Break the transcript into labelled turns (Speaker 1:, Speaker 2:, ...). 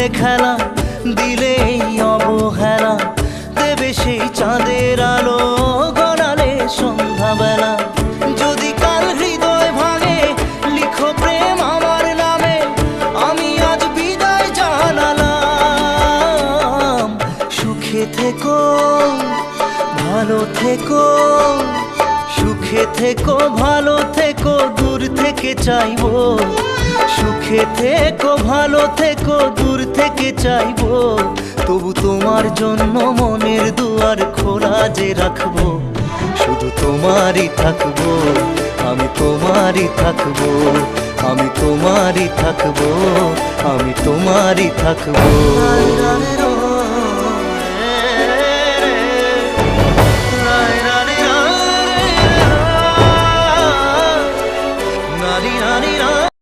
Speaker 1: মিলে খেলা, দিলে এই অবহেলা, দেবে সেই চাঁদের আলো গড়ালে সন্ধ্যাবেলা। যদি কাল হৃদয় ভাঙে লিখো প্রেম আমার নামে, আমি আজ বিদায় জানালাম। সুখে থেকো, ভালো থেকো, সুখে থেকো, ভালো থেকো, দূর থেকে চাইবো। সুখে থেকো, ভালো থেকো, দূর থেকে চাইবো। তবু তোমার জন্য মনের দুয়ার খোলা যে রাখবো। শুধু তোমারই থাকবো, আমি তোমারই থাকবো, আমি তোমারই থাকবো, আমি তোমারই থাকবো।